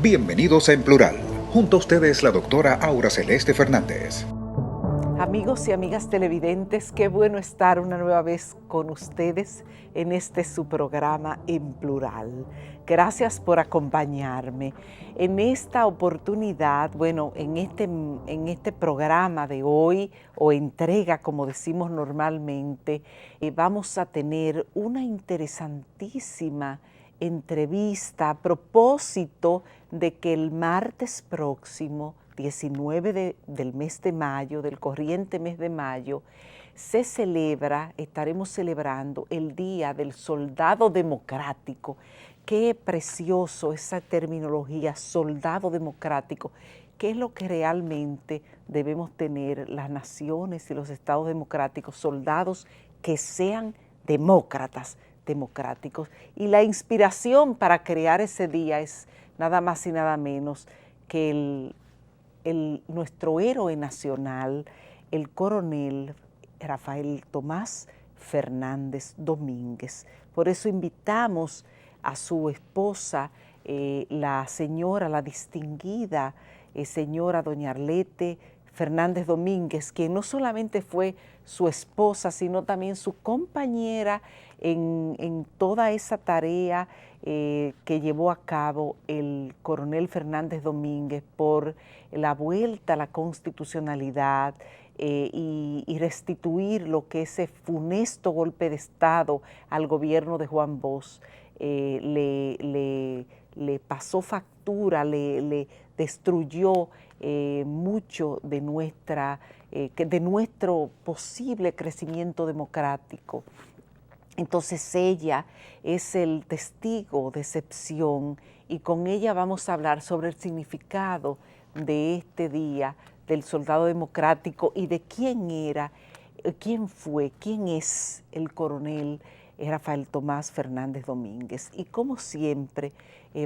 Bienvenidos a En Plural. Junto a ustedes la doctora Aura Celeste Fernández. Amigos y amigas televidentes, qué bueno estar una nueva vez con ustedes en este su programa En Plural. Gracias por acompañarme. En esta oportunidad, en este programa de hoy, o entrega como decimos normalmente, vamos a tener una interesantísima entrevista a propósito de que el martes próximo, 19 del mes de mayo, del corriente mes de mayo, estaremos celebrando el Día del Soldado Democrático. Qué precioso esa terminología, soldado democrático. ¿Qué es lo que realmente debemos tener las naciones y los estados democráticos? Soldados que sean demócratas, democráticos. Y la inspiración para crear ese día es nada más y nada menos que nuestro héroe nacional, el coronel Rafael Tomás Fernández Domínguez. Por eso invitamos a su esposa, la distinguida señora doña Arlete Fernández Domínguez, quien no solamente fue su esposa, sino también su compañera en toda esa tarea que llevó a cabo el coronel Fernández Domínguez por la vuelta a la constitucionalidad y restituir lo que ese funesto golpe de Estado al gobierno de Juan Bosch le pasó factura, le destruyó mucho de nuestro posible crecimiento democrático. Entonces ella es el testigo de excepción y con ella vamos a hablar sobre el significado de este día del soldado democrático y de quién era, quién fue, quién es el coronel Rafael Tomás Fernández Domínguez. Y como siempre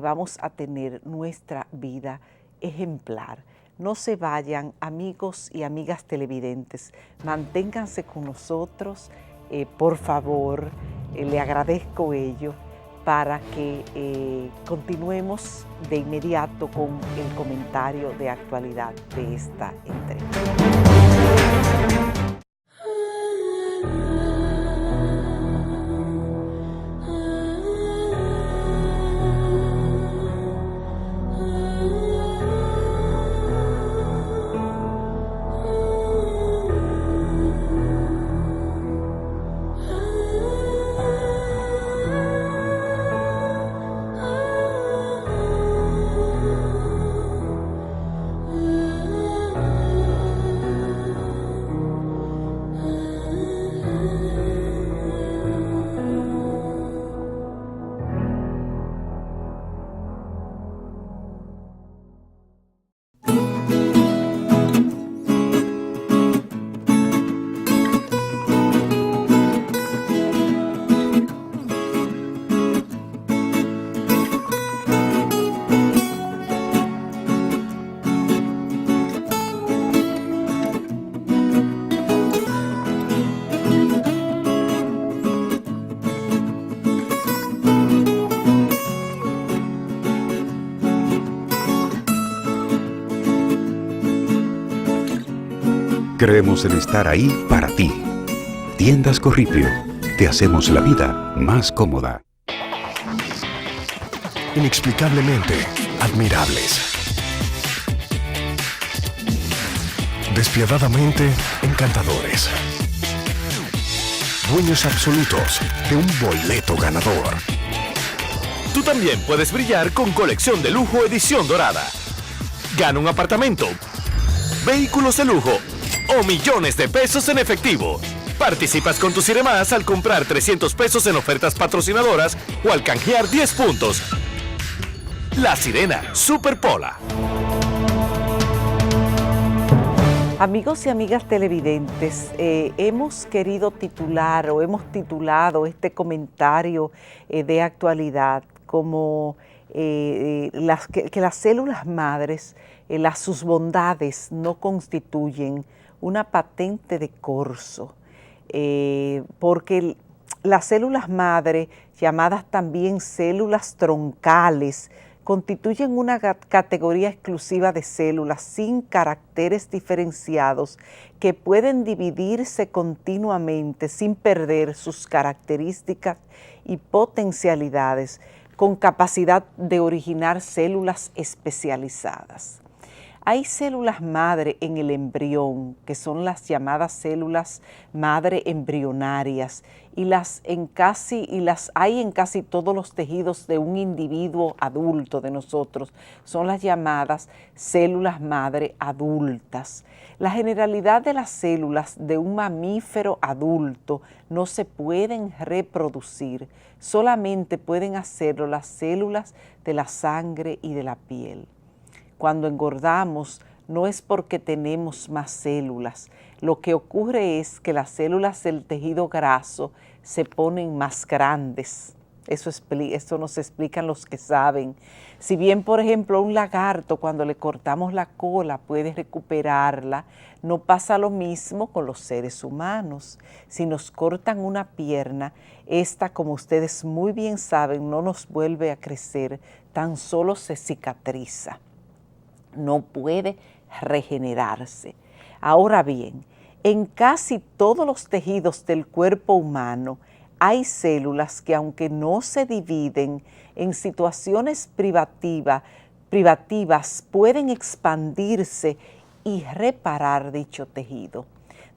vamos a tener nuestra vida ejemplar. No se vayan, amigos y amigas televidentes, manténganse con nosotros. Por favor, le agradezco ello para que continuemos de inmediato con el comentario de actualidad de esta entrega. Creemos en estar ahí para ti. Tiendas Corripio. Te hacemos la vida más cómoda. Inexplicablemente admirables. Despiadadamente encantadores. Dueños absolutos de un boleto ganador. Tú también puedes brillar con colección de lujo edición dorada. Gana un apartamento, vehículos de lujo o millones de pesos en efectivo. Participas con tu Ciremás al comprar 300 pesos en ofertas patrocinadoras o al canjear 10 puntos. La Sirena Superpola. Amigos y amigas televidentes, hemos querido titular o hemos titulado este comentario de actualidad como que las células madres, sus bondades no constituyen una patente de corso, porque las células madre, llamadas también células troncales, constituyen una categoría exclusiva de células sin caracteres diferenciados que pueden dividirse continuamente sin perder sus características y potencialidades, con capacidad de originar células especializadas. Hay células madre en el embrión, que son las llamadas células madre embrionarias, y las hay en casi todos los tejidos de un individuo adulto de nosotros. Son las llamadas células madre adultas. La generalidad de las células de un mamífero adulto no se pueden reproducir, solamente pueden hacerlo las células de la sangre y de la piel. Cuando engordamos no es porque tenemos más células, lo que ocurre es que las células del tejido graso se ponen más grandes. Eso nos explican los que saben. Si bien, por ejemplo, un lagarto cuando le cortamos la cola puede recuperarla, no pasa lo mismo con los seres humanos. Si nos cortan una pierna, esta, como ustedes muy bien saben, no nos vuelve a crecer, tan solo se cicatriza. No puede regenerarse. Ahora bien, en casi todos los tejidos del cuerpo humano hay células que, aunque no se dividen en situaciones privativas, pueden expandirse y reparar dicho tejido.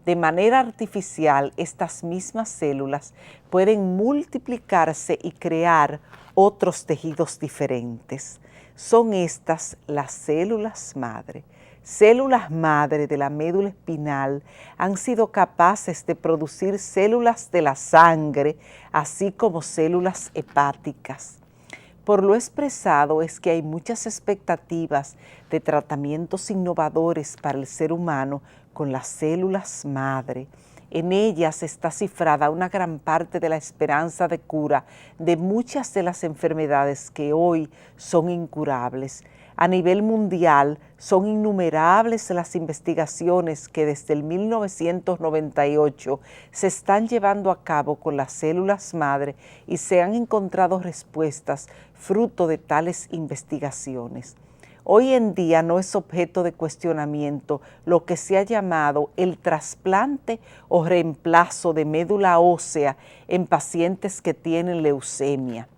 De manera artificial, estas mismas células pueden multiplicarse y crear otros tejidos diferentes. Son estas las células madre. Células madre de la médula espinal han sido capaces de producir células de la sangre, así como células hepáticas. Por lo expresado es que hay muchas expectativas de tratamientos innovadores para el ser humano con las células madre. En ellas está cifrada una gran parte de la esperanza de cura de muchas de las enfermedades que hoy son incurables. A nivel mundial son innumerables las investigaciones que desde el 1998 se están llevando a cabo con las células madre y se han encontrado respuestas fruto de tales investigaciones. Hoy en día no es objeto de cuestionamiento lo que se ha llamado el trasplante o reemplazo de médula ósea en pacientes que tienen leucemia.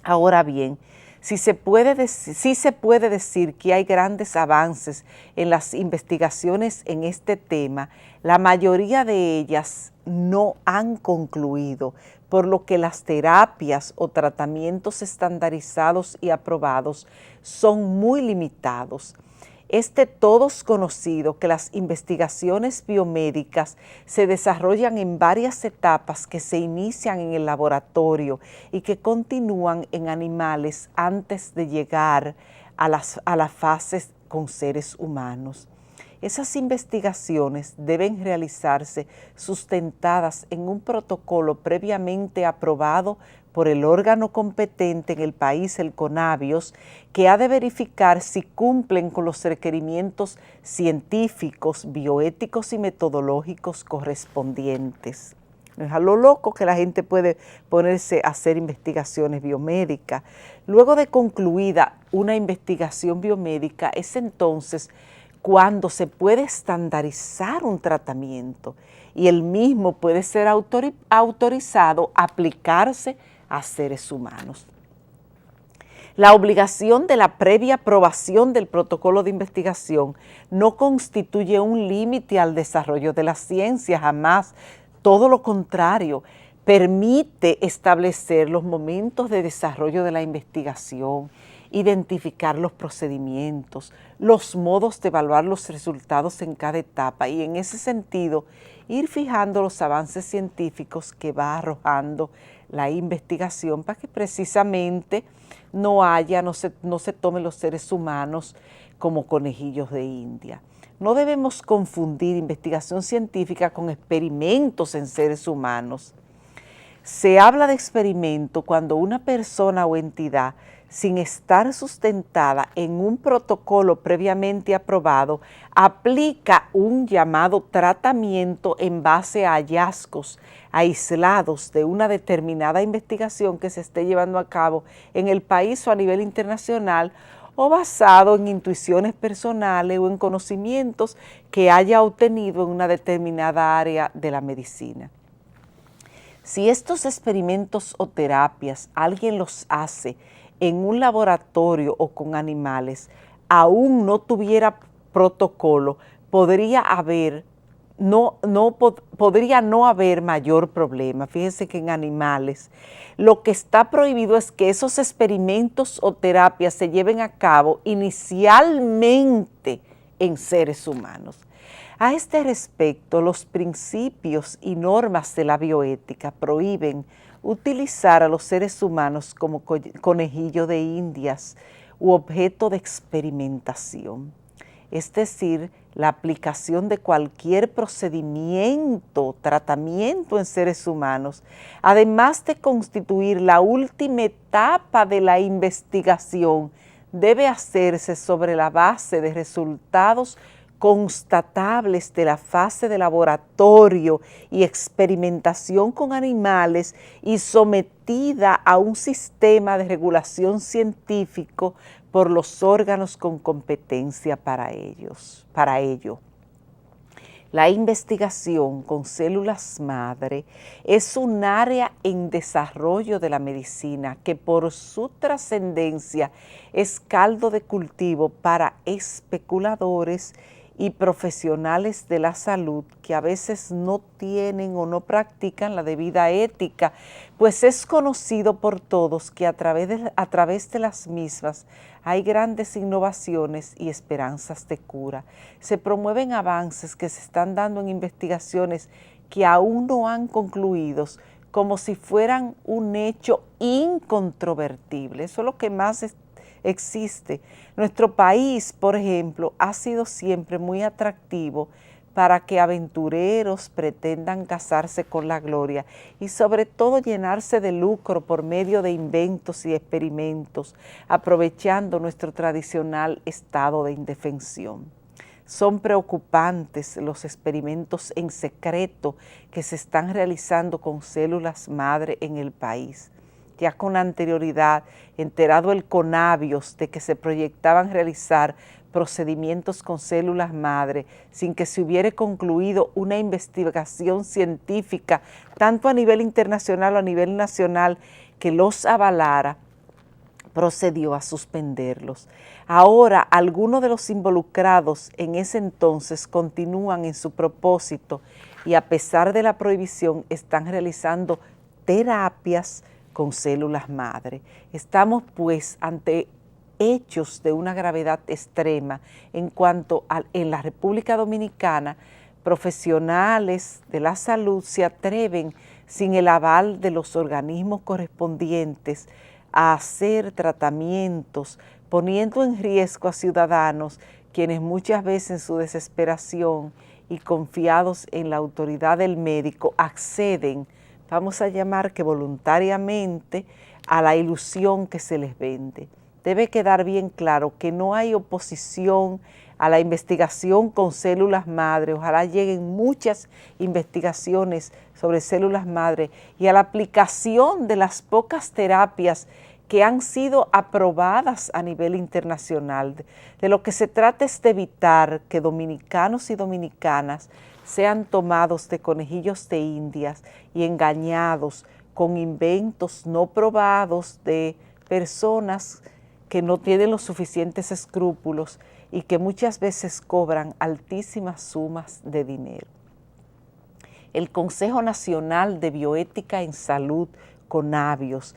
Ahora bien, sí se puede decir que hay grandes avances en las investigaciones en este tema. La mayoría de ellas no han concluido, por lo que las terapias o tratamientos estandarizados y aprobados son muy limitados. Es de todos conocido que las investigaciones biomédicas se desarrollan en varias etapas que se inician en el laboratorio y que continúan en animales antes de llegar a las fases con seres humanos. Esas investigaciones deben realizarse sustentadas en un protocolo previamente aprobado por el órgano competente en el país, el CONABIOS, que ha de verificar si cumplen con los requerimientos científicos, bioéticos y metodológicos correspondientes. No es a lo loco que la gente puede ponerse a hacer investigaciones biomédicas. Luego de concluida una investigación biomédica, es entonces cuando se puede estandarizar un tratamiento y el mismo puede ser autorizado a aplicarse a seres humanos. La obligación de la previa aprobación del protocolo de investigación no constituye un límite al desarrollo de la ciencia, jamás, todo lo contrario, permite establecer los momentos de desarrollo de la investigación, identificar los procedimientos, los modos de evaluar los resultados en cada etapa y en ese sentido ir fijando los avances científicos que va arrojando la investigación para que precisamente no se tomen los seres humanos como conejillos de India. No debemos confundir investigación científica con experimentos en seres humanos. Se habla de experimento cuando una persona o entidad sin estar sustentada en un protocolo previamente aprobado, aplica un llamado tratamiento en base a hallazgos aislados de una determinada investigación que se esté llevando a cabo en el país o a nivel internacional, o basado en intuiciones personales o en conocimientos que haya obtenido en una determinada área de la medicina. Si estos experimentos o terapias alguien los hace en un laboratorio o con animales, aún no tuviera protocolo, podría no haber mayor problema. Fíjense que en animales lo que está prohibido es que esos experimentos o terapias se lleven a cabo inicialmente en seres humanos. A este respecto, los principios y normas de la bioética prohíben utilizar a los seres humanos como conejillo de indias u objeto de experimentación. Es decir, la aplicación de cualquier procedimiento, tratamiento en seres humanos, además de constituir la última etapa de la investigación, debe hacerse sobre la base de resultados constatables de la fase de laboratorio y experimentación con animales y sometida a un sistema de regulación científico por los órganos con competencia para ello. La investigación con células madre es un área en desarrollo de la medicina que por su trascendencia es caldo de cultivo para especuladores y profesionales de la salud que a veces no tienen o no practican la debida ética, pues es conocido por todos que a través de las mismas hay grandes innovaciones y esperanzas de cura. Se promueven avances que se están dando en investigaciones que aún no han concluido, como si fueran un hecho incontrovertible. Eso es lo que más existe. Nuestro país, por ejemplo, ha sido siempre muy atractivo para que aventureros pretendan casarse con la gloria y sobre todo llenarse de lucro por medio de inventos y experimentos, aprovechando nuestro tradicional estado de indefensión. Son preocupantes los experimentos en secreto que se están realizando con células madre en el país. Ya con anterioridad, enterado el CONABIOS de que se proyectaban realizar procedimientos con células madre sin que se hubiera concluido una investigación científica, tanto a nivel internacional o a nivel nacional, que los avalara, procedió a suspenderlos. Ahora, algunos de los involucrados en ese entonces continúan en su propósito y a pesar de la prohibición están realizando terapias con células madre. Estamos pues ante hechos de una gravedad extrema en cuanto en la República Dominicana, profesionales de la salud se atreven sin el aval de los organismos correspondientes a hacer tratamientos, poniendo en riesgo a ciudadanos quienes muchas veces en su desesperación y confiados en la autoridad del médico acceden, vamos a llamar que voluntariamente, a la ilusión que se les vende. Debe quedar bien claro que no hay oposición a la investigación con células madre. Ojalá lleguen muchas investigaciones sobre células madre y a la aplicación de las pocas terapias que han sido aprobadas a nivel internacional. De lo que se trata es de evitar que dominicanos y dominicanas sean tomados de conejillos de indias y engañados con inventos no probados de personas que no tienen los suficientes escrúpulos y que muchas veces cobran altísimas sumas de dinero. El Consejo Nacional de Bioética en Salud, CONABIOS,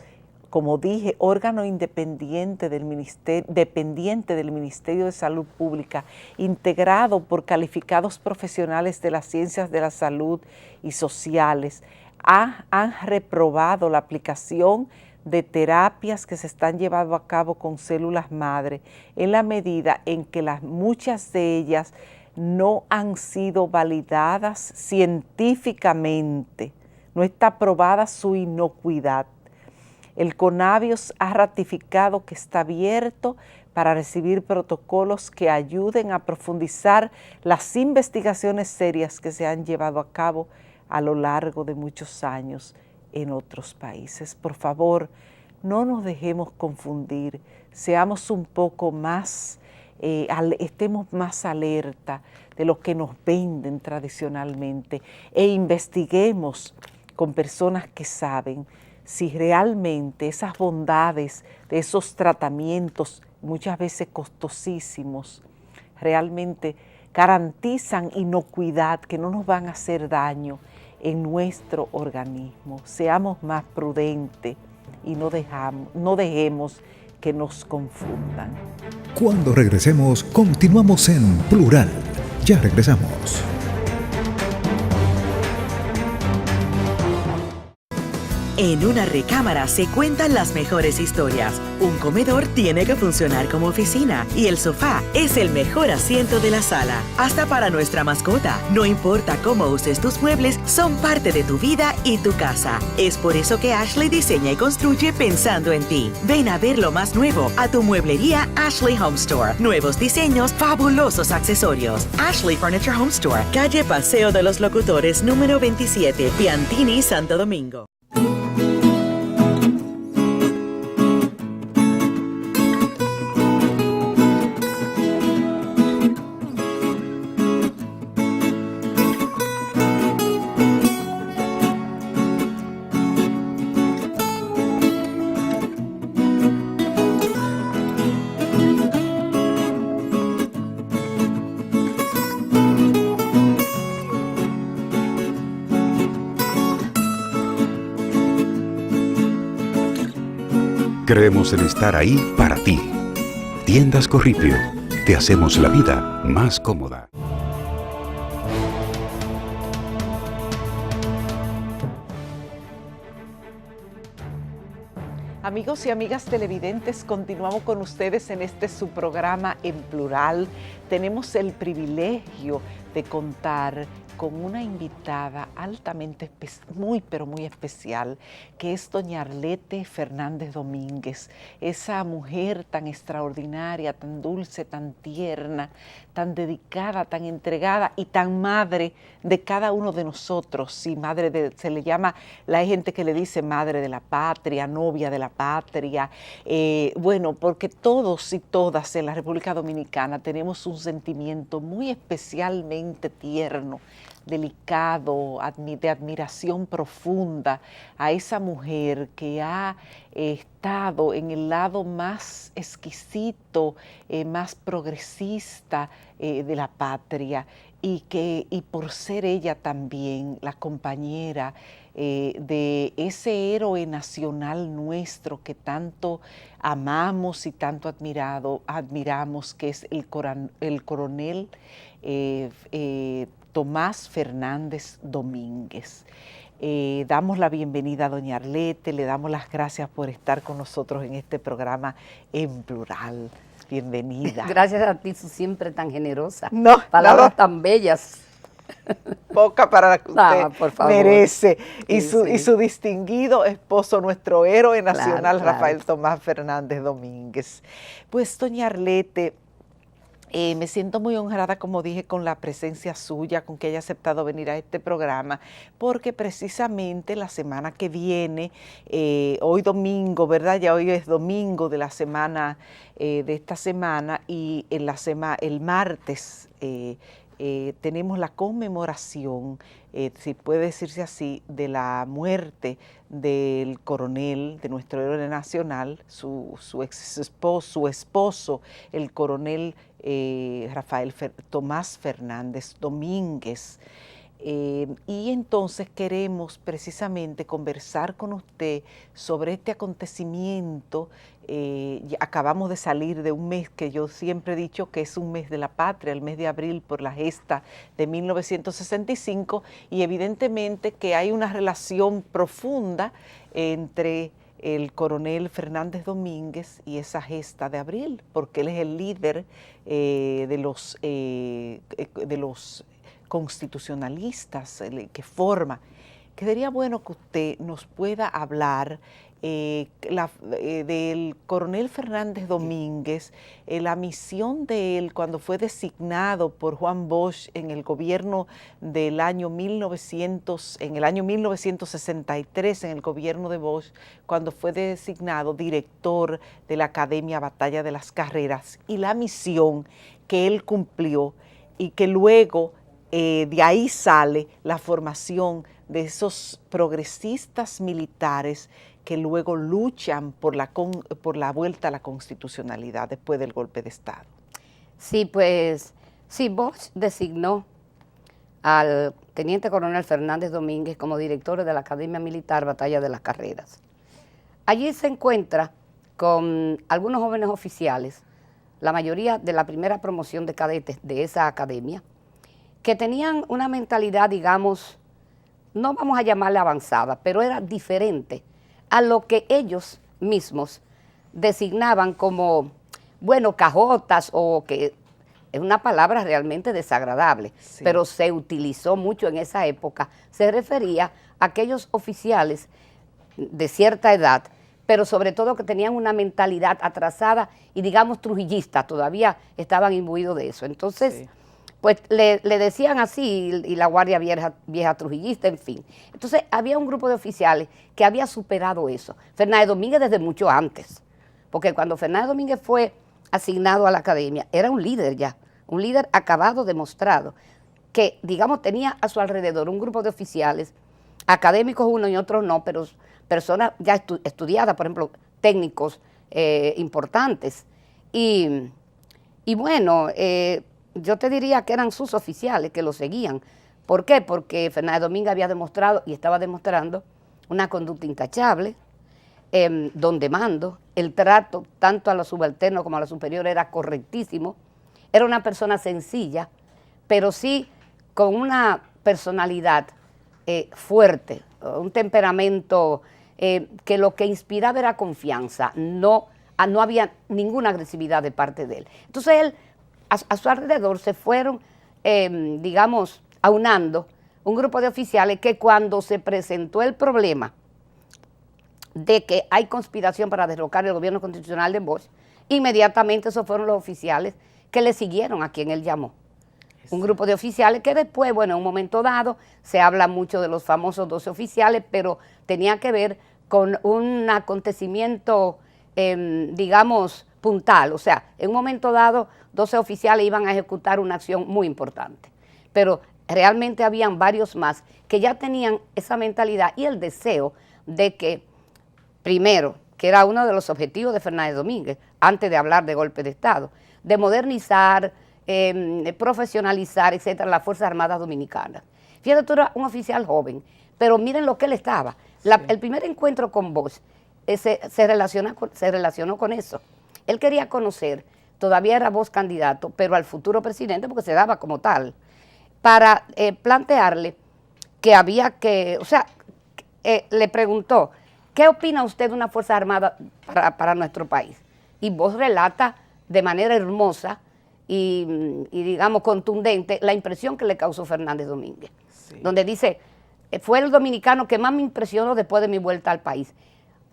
como dije, órgano independiente dependiente del Ministerio de Salud Pública, integrado por calificados profesionales de las ciencias de la salud y sociales, han reprobado la aplicación de terapias que se están llevando a cabo con células madre en la medida en que muchas de ellas no han sido validadas científicamente, no está probada su inocuidad. El CONAVIOS ha ratificado que está abierto para recibir protocolos que ayuden a profundizar las investigaciones serias que se han llevado a cabo a lo largo de muchos años en otros países. Por favor, no nos dejemos confundir, seamos un poco más, estemos más alerta de lo que nos venden tradicionalmente e investiguemos con personas que saben si realmente esas bondades de esos tratamientos, muchas veces costosísimos, realmente garantizan inocuidad, que no nos van a hacer daño en nuestro organismo. Seamos más prudentes y no dejemos que nos confundan. Cuando regresemos, continuamos en Plural. Ya regresamos. En una recámara se cuentan las mejores historias. Un comedor tiene que funcionar como oficina y el sofá es el mejor asiento de la sala. Hasta para nuestra mascota. No importa cómo uses tus muebles, son parte de tu vida y tu casa. Es por eso que Ashley diseña y construye pensando en ti. Ven a ver lo más nuevo a tu mueblería Ashley Home Store. Nuevos diseños, fabulosos accesorios. Ashley Furniture Home Store, calle Paseo de los Locutores, número 27, Piantini, Santo Domingo. Creemos en estar ahí para ti. Tiendas Corripio. Te hacemos la vida más cómoda. Amigos y amigas televidentes, continuamos con ustedes en este su programa En Plural. Tenemos el privilegio de contar con una invitada altamente muy especial, que es doña Arlete Fernández Domínguez, esa mujer tan extraordinaria, tan dulce, tan tierna, tan dedicada, tan entregada y tan madre de cada uno de nosotros. Sí, se le llama, hay gente que le dice madre de la patria, novia de la patria, bueno, porque todos y todas en la República Dominicana tenemos un sentimiento muy especialmente tierno, delicado, de admiración profunda a esa mujer que ha estado en el lado más exquisito, más progresista de la patria y por ser ella también la compañera de ese héroe nacional nuestro que tanto amamos y tanto admiramos, que es el coronel Tomás Fernández Domínguez. Damos la bienvenida a doña Arlete, le damos las gracias por estar con nosotros en este programa En Plural. Bienvenida. Gracias a ti, siempre tan generosa. No, palabras tan bellas. Poca para la que usted por favor, merece. Sí, y su distinguido esposo, nuestro héroe nacional, claro. Rafael Tomás Fernández Domínguez. Pues, doña Arlete, me siento muy honrada, como dije, con la presencia suya, con que haya aceptado venir a este programa, porque precisamente la semana que viene, hoy domingo, ¿verdad? Ya hoy es domingo de la semana, de esta semana, y el martes tenemos la conmemoración, si puede decirse así, de la muerte del coronel, de nuestro héroe nacional, su esposo, el coronel Tomás Fernández Domínguez. Y entonces queremos precisamente conversar con usted sobre este acontecimiento. Acabamos de salir de un mes que yo siempre he dicho que es un mes de la patria, el mes de abril por la gesta de 1965, y evidentemente que hay una relación profunda entre el coronel Fernández Domínguez y esa gesta de abril, porque él es el líder de los constitucionalistas que forma. Quedaría bueno que usted nos pueda hablar del coronel Fernández Domínguez, la misión de él cuando fue designado por Juan Bosch en el gobierno del año 1963, en el gobierno de Bosch, cuando fue designado director de la Academia Batalla de las Carreras, y la misión que él cumplió y que luego de ahí sale la formación de esos progresistas militares que luego luchan por la vuelta a la constitucionalidad después del golpe de Estado. Sí, pues, sí, Bosch designó al teniente coronel Fernández Domínguez como director de la Academia Militar Batalla de las Carreras. Allí se encuentra con algunos jóvenes oficiales, la mayoría de la primera promoción de cadetes de esa academia, que tenían una mentalidad, digamos, no vamos a llamarla avanzada, pero era diferente a lo que ellos mismos designaban como, bueno, cajotas, o que es una palabra realmente desagradable, sí, pero se utilizó mucho en esa época. Se refería a aquellos oficiales de cierta edad, pero sobre todo que tenían una mentalidad atrasada y, digamos, trujillista, todavía estaban imbuidos de eso. Entonces, sí, pues le decían así, y la guardia vieja trujillista, en fin. Entonces había un grupo de oficiales que había superado eso. Fernández Domínguez desde mucho antes, porque cuando Fernández Domínguez fue asignado a la academia, era un líder ya, un líder acabado, demostrado, que, digamos, tenía a su alrededor un grupo de oficiales, académicos unos y otros no, pero personas ya estudiadas, por ejemplo, técnicos importantes. Y bueno, yo te diría que eran sus oficiales que lo seguían. ¿Por qué? Porque Fernández Domínguez había demostrado y estaba demostrando una conducta intachable, donde mando, el trato tanto a los subalternos como a los superiores era correctísimo. Era una persona sencilla, pero sí con una personalidad fuerte, un temperamento que lo que inspiraba era confianza, no había ninguna agresividad de parte de él. Entonces él, a su alrededor se fueron, digamos, aunando un grupo de oficiales que cuando se presentó el problema de que hay conspiración para derrocar el gobierno constitucional de Bosch, inmediatamente esos fueron los oficiales que le siguieron a quien él llamó. Un grupo de oficiales que después, bueno, en un momento dado, se habla mucho de los famosos 12 oficiales, pero tenía que ver con un acontecimiento, digamos, puntal. O sea, en un momento dado, 12 oficiales iban a ejecutar una acción muy importante. Pero realmente habían varios más que ya tenían esa mentalidad y el deseo de que, primero, que era uno de los objetivos de Fernández Domínguez, antes de hablar de golpe de Estado, de modernizar, profesionalizar, etcétera, las Fuerzas Armadas Dominicanas. Fíjate, tú eras un oficial joven, pero miren lo que él estaba. Sí. El primer encuentro con Bosch se relacionó con eso. Él quería conocer, todavía era Bosch candidato, pero al futuro presidente, porque se daba como tal, para plantearle que había que, o sea, le preguntó, ¿qué opina usted de una Fuerza Armada para nuestro país? Y Bosch relata de manera hermosa y digamos contundente la impresión que le causó Fernández Domínguez, sí, donde dice, fue el dominicano que más me impresionó después de mi vuelta al país.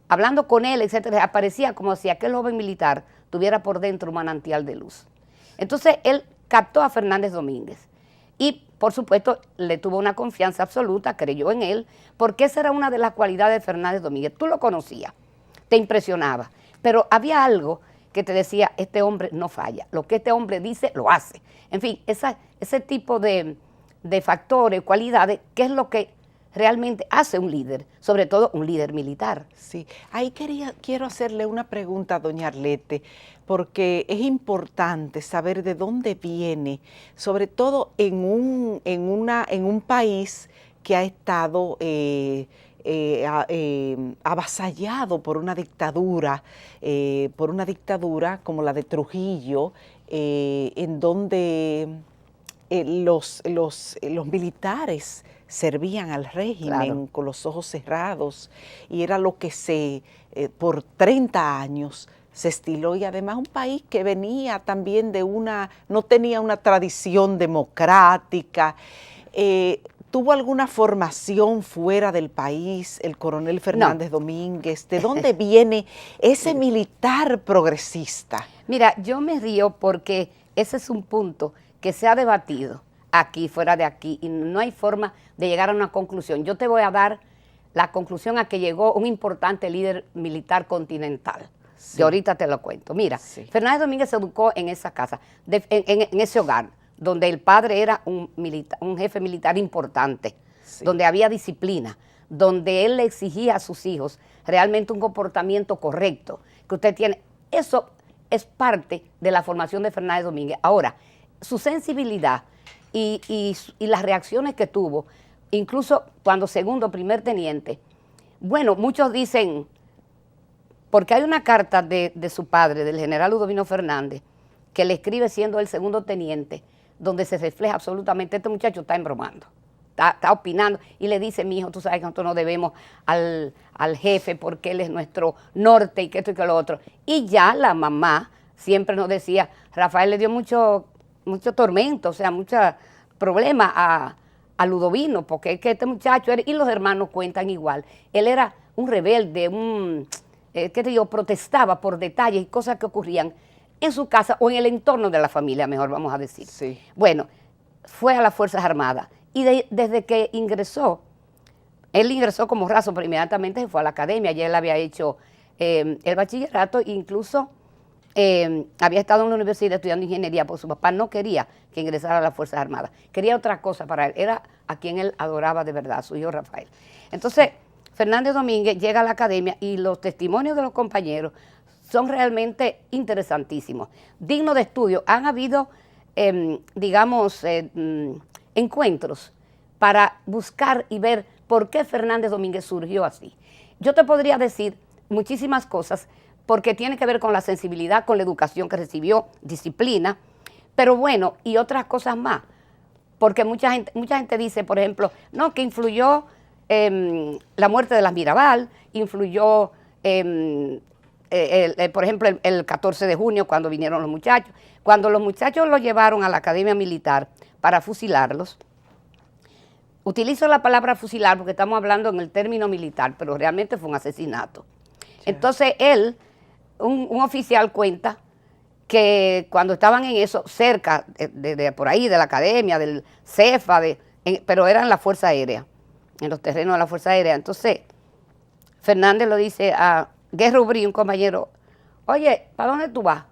Hablando con él, etcétera, aparecía como si aquel joven militar tuviera por dentro un manantial de luz. Entonces él captó a Fernández Domínguez y por supuesto le tuvo una confianza absoluta, creyó en él, porque esa era una de las cualidades de Fernández Domínguez. Tú lo conocías, te impresionaba, pero había algo que te decía, este hombre no falla, lo que este hombre dice, lo hace. En fin, ese tipo de factores, cualidades, que es lo que realmente hace un líder, sobre todo un líder militar. Sí, ahí quiero hacerle una pregunta a doña Arlete, porque es importante saber de dónde viene, sobre todo en un país que ha estado avasallado por una dictadura como la de Trujillo, en donde los militares servían al régimen, claro, con los ojos cerrados, y era lo que por 30 años se estiló, y además un país que venía también no tenía una tradición democrática. ¿Tuvo alguna formación fuera del país, el coronel Fernández Domínguez? ¿De dónde viene ese militar progresista? Mira, yo me río porque ese es un punto que se ha debatido aquí, fuera de aquí, y no hay forma de llegar a una conclusión. Yo te voy a dar la conclusión a que llegó un importante líder militar continental. Sí. Y ahorita te lo cuento. Mira, Sí. Fernández Domínguez se educó en esa casa, en ese hogar, donde el padre era un jefe militar importante, Sí. donde había disciplina, donde él le exigía a sus hijos realmente un comportamiento correcto, que usted tiene. Eso es parte de la formación de Fernández Domínguez. Ahora, su sensibilidad y las reacciones que tuvo, incluso cuando segundo primer teniente, bueno, muchos dicen, porque hay una carta de su padre, del general Ludovino Fernández, que le escribe siendo el segundo teniente, donde se refleja absolutamente, este muchacho está embromando, está opinando, y le dice, mi hijo, tú sabes que nosotros no debemos al jefe porque él es nuestro norte y que esto y que lo otro. Y ya la mamá siempre nos decía, Rafael le dio mucho tormento, o sea, mucho problema a Ludovino, porque es que este muchacho, y los hermanos cuentan igual, él era un rebelde, ¿qué te digo? Protestaba por detalles y cosas que ocurrían en su casa o en el entorno de la familia, mejor vamos a decir. Sí. Bueno, fue a las Fuerzas Armadas y desde que ingresó, él ingresó como raso, pero inmediatamente se fue a la academia. Ayer él había hecho el bachillerato, incluso había estado en la universidad estudiando ingeniería, porque su papá no quería que ingresara a las Fuerzas Armadas. Quería otra cosa para él, era a quien él adoraba de verdad, a su hijo Rafael. Entonces, Fernández Domínguez llega a la academia y los testimonios de los compañeros son realmente interesantísimos, dignos de estudio. Han habido, encuentros para buscar y ver por qué Fernández Domínguez surgió así. Yo te podría decir muchísimas cosas porque tiene que ver con la sensibilidad, con la educación que recibió, disciplina, pero bueno, y otras cosas más. Porque mucha gente dice, por ejemplo, no, que influyó la muerte de las Mirabal, influyó, por ejemplo, el 14 de junio, cuando vinieron los muchachos. Cuando los muchachos los llevaron a la Academia Militar para fusilarlos, utilizo la palabra fusilar porque estamos hablando en el término militar, pero realmente fue un asesinato. Sí. Entonces un oficial cuenta que cuando estaban en eso, cerca de por ahí, de la academia, del CEFA, pero era en la Fuerza Aérea, en los terrenos de la Fuerza Aérea. Entonces, Fernández lo dice a Guerra Ubrí, un compañero, oye, ¿para dónde tú vas?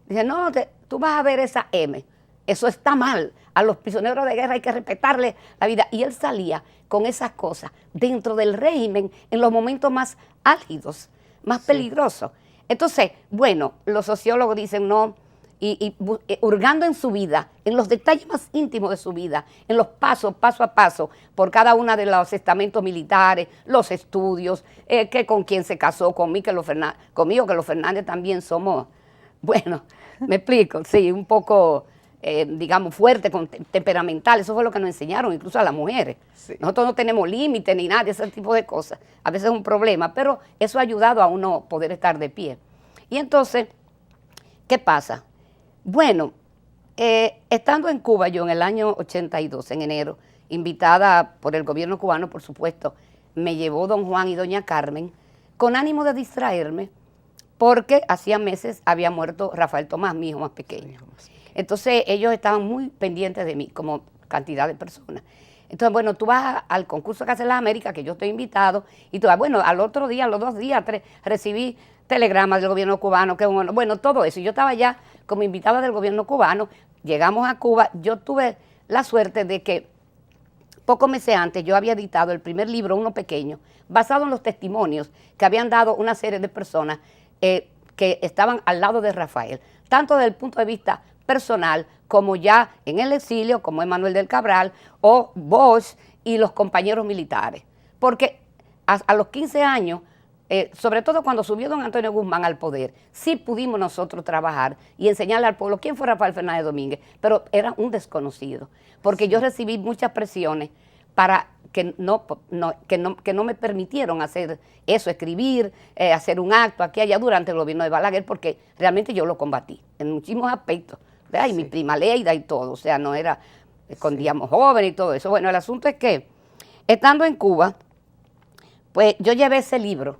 Dice, no, tú vas a ver esa M. Eso está mal. A los prisioneros de guerra hay que respetarle la vida. Y él salía con esas cosas dentro del régimen en los momentos más álgidos, más peligrosos. Entonces, bueno, los sociólogos dicen no, y hurgando en su vida, en los detalles más íntimos de su vida, en los paso a paso, por cada uno de los estamentos militares, los estudios, que con quién se casó, conmigo, que los Fernández también somos, bueno, me explico, sí, un poco, digamos, fuerte, temperamental. Eso fue lo que nos enseñaron, incluso a las mujeres. Sí. Nosotros no tenemos límite ni nada de ese tipo de cosas. A veces es un problema, pero eso ha ayudado a uno poder estar de pie. Y entonces, ¿qué pasa? Bueno, estando en Cuba yo en el año 82, en enero, invitada por el gobierno cubano, por supuesto, me llevó don Juan y doña Carmen con ánimo de distraerme, porque hacía meses había muerto Rafael Tomás, mi hijo más pequeño. Entonces ellos estaban muy pendientes de mí, como cantidad de personas. Entonces, bueno, tú vas al concurso que hace las Américas, que yo estoy invitado, y tú vas, bueno, al otro día, a los 2 días, 3, recibí telegramas del gobierno cubano, que bueno, todo eso. Y yo estaba ya como invitada del gobierno cubano, llegamos a Cuba, yo tuve la suerte de que pocos meses antes yo había editado el primer libro, uno pequeño, basado en los testimonios que habían dado una serie de personas que estaban al lado de Rafael, tanto desde el punto de vista personal, como ya en el exilio, como Emanuel del Cabral, o Bosch y los compañeros militares. Porque a los 15 años, sobre todo cuando subió don Antonio Guzmán al poder, sí pudimos nosotros trabajar y enseñarle al pueblo quién fue Rafael Fernández Domínguez, pero era un desconocido, porque yo recibí muchas presiones para que no me permitieron hacer eso, escribir, hacer un acto aquí allá durante el gobierno de Balaguer, porque realmente yo lo combatí en muchísimos aspectos, ¿verdad? Y mi prima Leida y todo, o sea, no era, escondíamos jóvenes y todo eso. Bueno, el asunto es que, estando en Cuba, pues yo llevé ese libro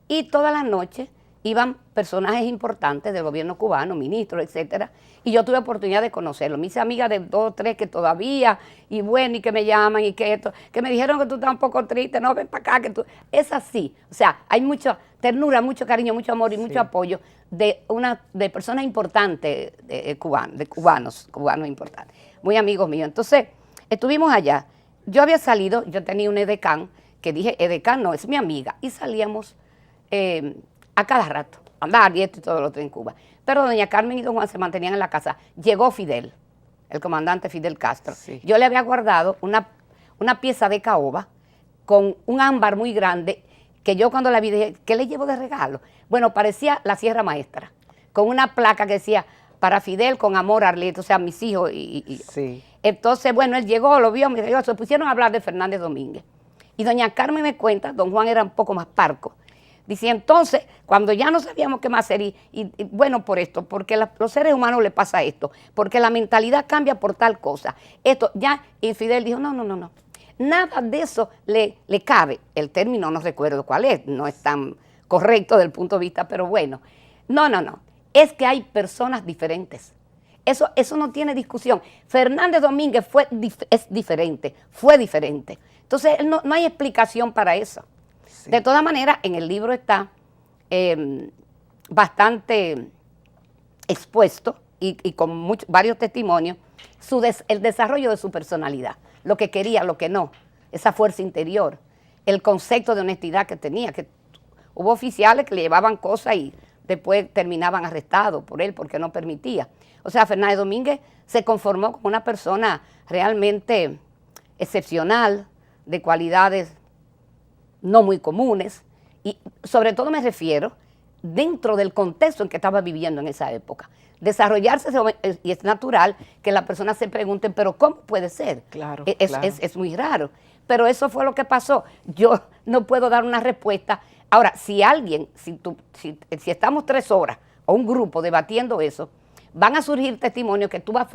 y todas las noches iban personajes importantes del gobierno cubano, ministros, etcétera, y yo tuve oportunidad de conocerlos. Me hice amiga de 2 o 3 que todavía, y bueno, y que me llaman, y que esto, que me dijeron que tú estás un poco triste, no, ven para acá, que tú... Es así, o sea, hay mucha ternura, mucho cariño, mucho amor y mucho apoyo de personas importantes, de cubanos importantes, muy amigos míos. Entonces, estuvimos allá. Yo había salido, yo tenía un edecán, que dije, edecán no, es mi amiga, y salíamos a cada rato, andar y esto y todo lo otro en Cuba. Pero doña Carmen y don Juan se mantenían en la casa. Llegó Fidel, el comandante Fidel Castro. Sí. Yo le había guardado una pieza de caoba con un ámbar muy grande, que yo cuando la vi dije, ¿qué le llevo de regalo? Bueno, parecía la Sierra Maestra, con una placa que decía, para Fidel con amor Arleta, o sea, mis hijos. Sí. Entonces, bueno, él llegó, lo vio, me dijo, se pusieron a hablar de Fernández Domínguez. Y doña Carmen me cuenta, don Juan era un poco más parco. Dice, entonces, cuando ya no sabíamos qué más hacer, y bueno, por esto, porque los seres humanos les pasa esto, porque la mentalidad cambia por tal cosa. Esto, ya, y Fidel dijo, no. Nada de eso le cabe. El término no recuerdo cuál es, no es tan correcto desde el punto de vista, pero bueno. No. Es que hay personas diferentes. Eso no tiene discusión. Fernández Domínguez fue diferente. Entonces, no hay explicación para eso. Sí. De todas maneras, en el libro está bastante expuesto y con varios testimonios el desarrollo de su personalidad, lo que quería, lo que no, esa fuerza interior, el concepto de honestidad que tenía, que hubo oficiales que le llevaban cosas y después terminaban arrestados por él porque no permitía. O sea, Fernández Domínguez se conformó como una persona realmente excepcional, de cualidades no muy comunes, y sobre todo me refiero dentro del contexto en que estaba viviendo en esa época. Desarrollarse, y es natural que las personas se pregunten, pero ¿cómo puede ser? Claro, es muy raro. Pero eso fue lo que pasó. Yo no puedo dar una respuesta. Ahora, si estamos 3 horas o un grupo debatiendo eso, van a surgir testimonios que tú vas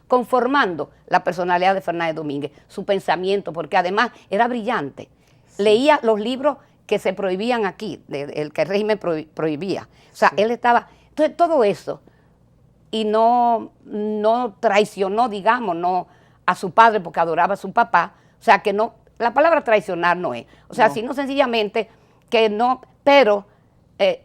conformando la personalidad de Fernández Domínguez, su pensamiento, porque además era brillante. Sí. Leía los libros que se prohibían aquí, el que el régimen prohibía. O sea, él estaba... Entonces, todo eso, y no traicionó, digamos, no a su padre porque adoraba a su papá. O sea, que no... La palabra traicionar no es. O sea, sino sencillamente que no... Pero...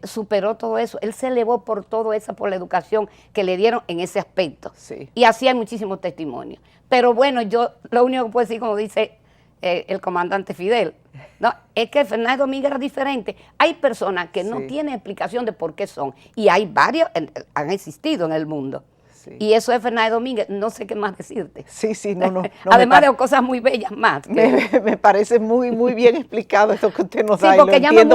superó todo eso, él se elevó por todo eso, por la educación que le dieron en ese aspecto. Sí. Y así hay muchísimos testimonios. Pero bueno, yo lo único que puedo decir, como dice el comandante Fidel, no, es que Fernández Domínguez era diferente. Hay personas que no tienen explicación de por qué son, y hay varios, han existido en el mundo. Sí. Y eso es Fernández Domínguez, no sé qué más decirte. Sí, no. Además de cosas muy bellas más. Me parece muy bien explicado esto que usted nos da. Sí, porque llama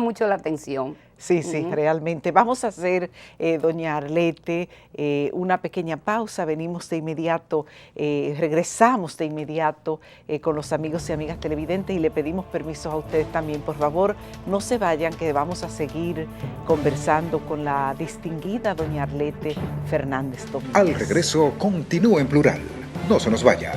mucho la atención. Sí, realmente. Vamos a hacer, doña Arlete, una pequeña pausa. Venimos de inmediato, regresamos de inmediato con los amigos y amigas televidentes y le pedimos permiso a ustedes también. Por favor, no se vayan, que vamos a seguir conversando con la distinguida doña Arlete Fernández Domínguez. Al regreso, continúa en plural. No se nos vaya.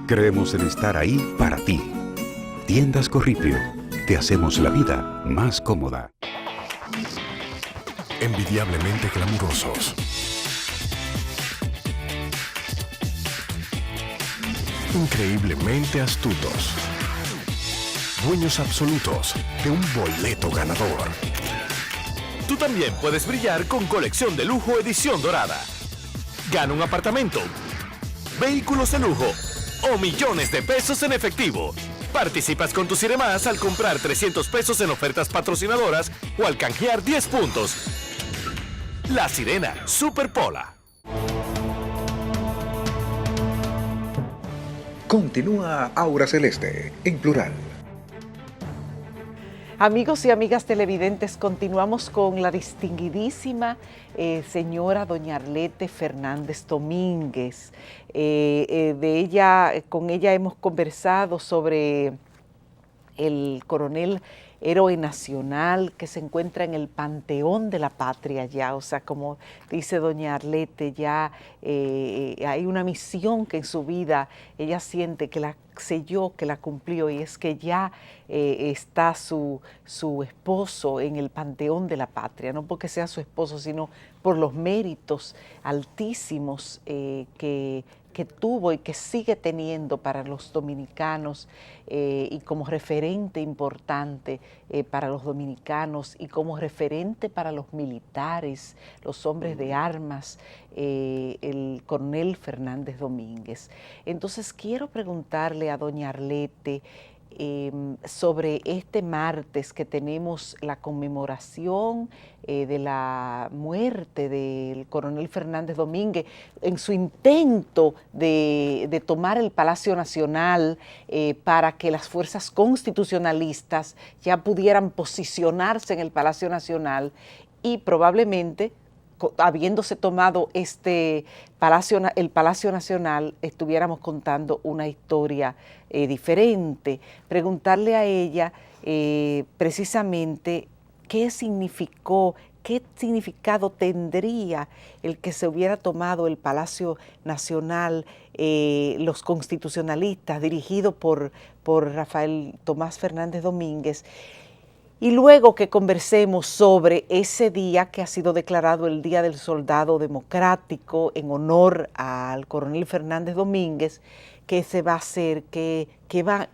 Creemos en estar ahí para ti. Tiendas Corripio. Te hacemos la vida más cómoda. Envidiablemente glamurosos. Increíblemente astutos. Dueños absolutos de un boleto ganador. Tú también puedes brillar con Colección de Lujo Edición Dorada. Gana un apartamento, vehículos de lujo o millones de pesos en efectivo. Participas con tus Ciremás al comprar 300 pesos en ofertas patrocinadoras o al canjear 10 puntos. La Sirena Super Pola. Continúa Aura Celeste, en plural. Amigos y amigas televidentes, continuamos con la distinguidísima señora doña Arlete Fernández Domínguez. Con ella hemos conversado sobre el coronel héroe nacional que se encuentra en el panteón de la patria ya, o sea, como dice doña Arlete, ya hay una misión que en su vida ella siente que la selló, que la cumplió, y es que ya está su esposo en el panteón de la patria, no porque sea su esposo, sino por los méritos altísimos que tuvo y que sigue teniendo para los dominicanos y como referente importante para los dominicanos y como referente para los militares, los hombres de armas, el coronel Fernández Domínguez. Entonces quiero preguntarle a doña Arlete sobre este martes que tenemos la conmemoración de la muerte del coronel Fernández Domínguez en su intento de tomar el Palacio Nacional para que las fuerzas constitucionalistas ya pudieran posicionarse en el Palacio Nacional y probablemente habiéndose tomado el Palacio Nacional, estuviéramos contando una historia diferente. Preguntarle a ella precisamente qué significado tendría el que se hubiera tomado el Palacio Nacional, los constitucionalistas, dirigido por Rafael Tomás Fernández Domínguez, y luego que conversemos sobre ese día que ha sido declarado el Día del Soldado Democrático en honor al coronel Fernández Domínguez, qué se va a hacer, qué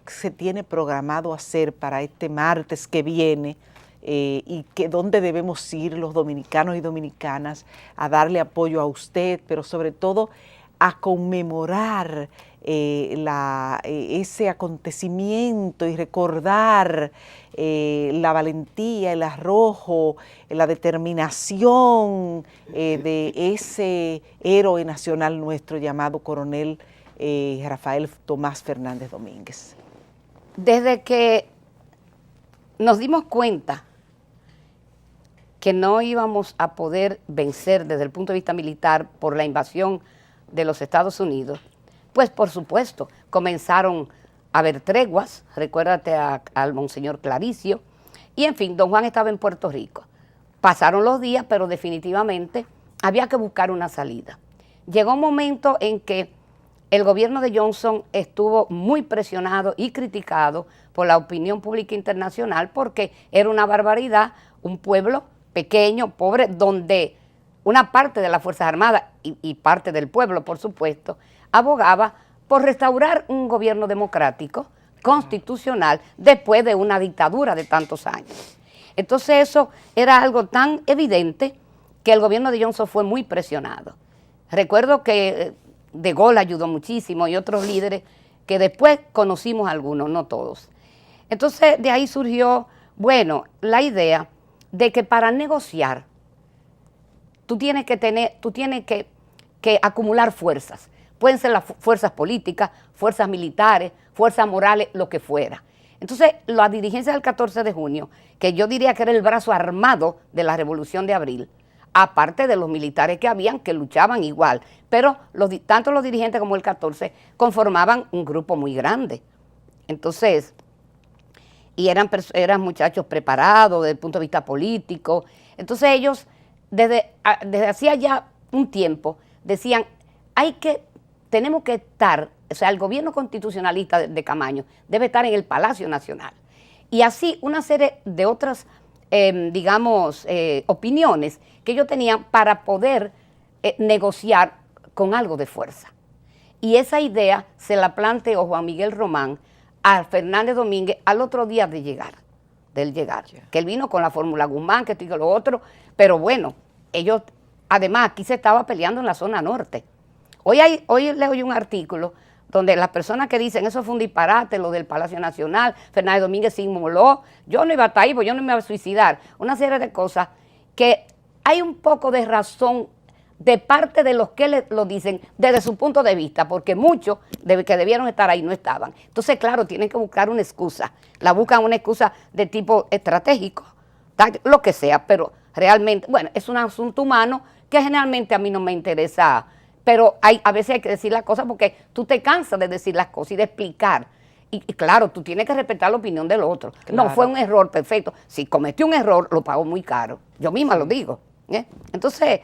se tiene programado hacer para este martes que viene y dónde debemos ir los dominicanos y dominicanas a darle apoyo a usted, pero sobre todo a conmemorar ese acontecimiento y recordar la valentía, el arrojo, la determinación de ese héroe nacional nuestro llamado coronel Rafael Tomás Fernández Domínguez. Desde que nos dimos cuenta que no íbamos a poder vencer desde el punto de vista militar por la invasión de los Estados Unidos, pues por supuesto comenzaron a haber treguas, recuérdate al monseñor Claricio, y en fin, don Juan estaba en Puerto Rico. Pasaron los días, pero definitivamente había que buscar una salida. Llegó un momento en que el gobierno de Johnson estuvo muy presionado y criticado por la opinión pública internacional porque era una barbaridad, un pueblo pequeño, pobre, donde una parte de las Fuerzas Armadas y parte del pueblo, por supuesto, abogaba por restaurar un gobierno democrático, constitucional, después de una dictadura de tantos años. Entonces eso era algo tan evidente que el gobierno de Johnson fue muy presionado. Recuerdo que De Gaulle ayudó muchísimo y otros líderes que después conocimos algunos, no todos. Entonces de ahí surgió, bueno, la idea de que para negociar tú tienes que acumular fuerzas. Pueden ser las fuerzas políticas, fuerzas militares, fuerzas morales, lo que fuera. Entonces, la dirigencia del 14 de junio, que yo diría que era el brazo armado de la Revolución de Abril, aparte de los militares que habían, que luchaban igual, pero tanto los dirigentes como el 14 conformaban un grupo muy grande. Entonces, y eran muchachos preparados desde el punto de vista político. Entonces ellos, desde hacía ya un tiempo, decían, tenemos que estar o sea, el gobierno constitucionalista de Camaño debe estar en el Palacio Nacional. Y así una serie de otras, opiniones que ellos tenían para poder negociar con algo de fuerza. Y esa idea se la planteó Juan Miguel Román a Fernández Domínguez al otro día de él llegar. Que él vino con la fórmula Guzmán, que esto y que lo otro, pero bueno, ellos, además aquí se estaba peleando en la zona norte. Hoy leo un artículo donde las personas que dicen eso fue un disparate, lo del Palacio Nacional, Fernández Domínguez se inmoló, yo no iba a estar ahí, pues yo no me iba a suicidar, una serie de cosas que hay un poco de razón de parte de los que lo dicen desde su punto de vista, porque muchos que debieron estar ahí no estaban. Entonces, claro, tienen que buscar una excusa, la buscan una excusa de tipo estratégico, lo que sea, pero realmente, bueno, es un asunto humano que generalmente a mí no me interesa, pero a veces hay que decir las cosas porque tú te cansas de decir las cosas y de explicar. Y claro, tú tienes que respetar la opinión del otro. Claro. No fue un error, perfecto. Si cometió un error, lo pagó muy caro. Yo misma lo digo. Entonces,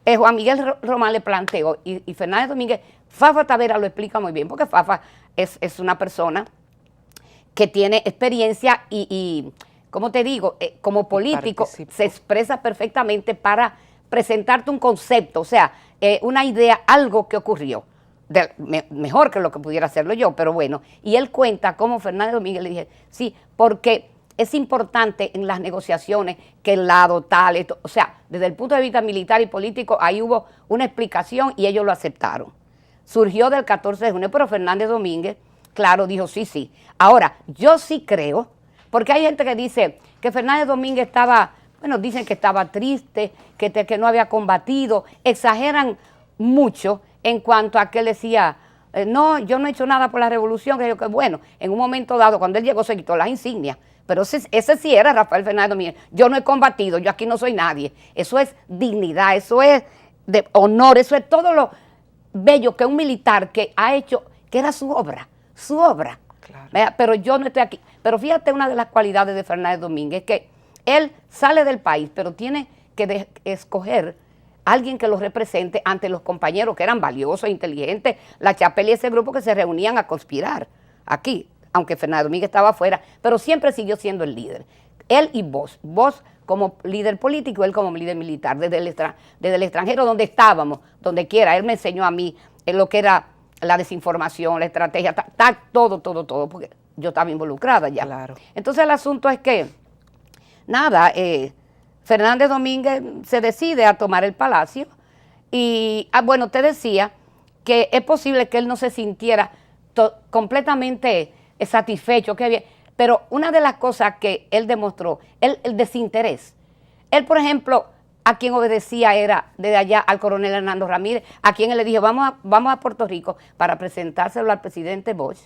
Juan Miguel Román le planteó, y Fernández Domínguez, Fafa Tavera lo explica muy bien, porque Fafa es una persona que tiene experiencia y como te digo, como político se expresa perfectamente para presentarte un concepto, o sea, una idea, algo que ocurrió. Mejor que lo que pudiera hacerlo yo, pero bueno. Y él cuenta cómo Fernández Domínguez le dije, sí, porque es importante en las negociaciones que el lado tal, esto, o sea, desde el punto de vista militar y político, ahí hubo una explicación y ellos lo aceptaron. Surgió del 14 de junio, pero Fernández Domínguez, claro, dijo sí. Ahora, yo sí creo, porque hay gente que dice que Fernández Domínguez estaba, bueno, dicen que estaba triste, que no había combatido, exageran mucho en cuanto a que él decía, no, yo no he hecho nada por la revolución, que bueno, en un momento dado, cuando él llegó se quitó las insignias, pero ese sí era Rafael Fernández Domínguez. Yo no he combatido, yo aquí no soy nadie. Eso es dignidad, eso es de honor, eso es todo lo bello que un militar que ha hecho, que era su obra. Claro. Pero yo no estoy aquí. Pero fíjate una de las cualidades de Fernández Domínguez, que él sale del país, pero tiene que escoger a alguien que lo represente ante los compañeros que eran valiosos, inteligentes, la Chapelle y ese grupo que se reunían a conspirar aquí, aunque Fernández Domínguez estaba afuera, pero siempre siguió siendo el líder. Él y vos como líder político, él como líder militar, desde el extranjero donde estábamos, donde quiera. Él me enseñó a mí lo que era la desinformación, la estrategia, todo, porque yo estaba involucrada ya. Claro. Entonces el asunto es que, nada, Fernández Domínguez se decide a tomar el palacio y, bueno, te decía que es posible que él no se sintiera completamente satisfecho, que bien, pero una de las cosas que él demostró, el desinterés. Él, por ejemplo, a quien obedecía era desde allá al coronel Hernando Ramírez, a quien él le dijo, vamos a Puerto Rico para presentárselo al presidente Bosch,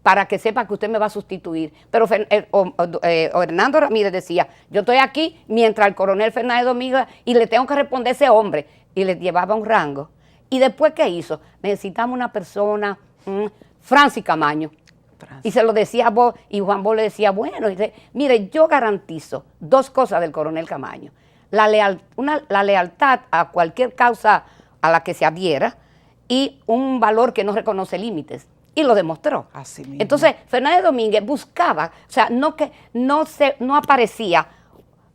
para que sepa que usted me va a sustituir. Pero Hernando Ramírez decía, yo estoy aquí mientras el coronel Fernández Domínguez y le tengo que responder a ese hombre, y le llevaba un rango. ¿Y después qué hizo? Necesitamos una persona, Francis Camaño. Y se lo decía a vos, y Juan Bosch le decía, bueno, dice, mire, yo garantizo dos cosas del coronel Camaño. La lealtad a cualquier causa a la que se adhiera y un valor que no reconoce límites. Y lo demostró. Así mismo. Entonces, Fernández Domínguez buscaba, o sea, no aparecía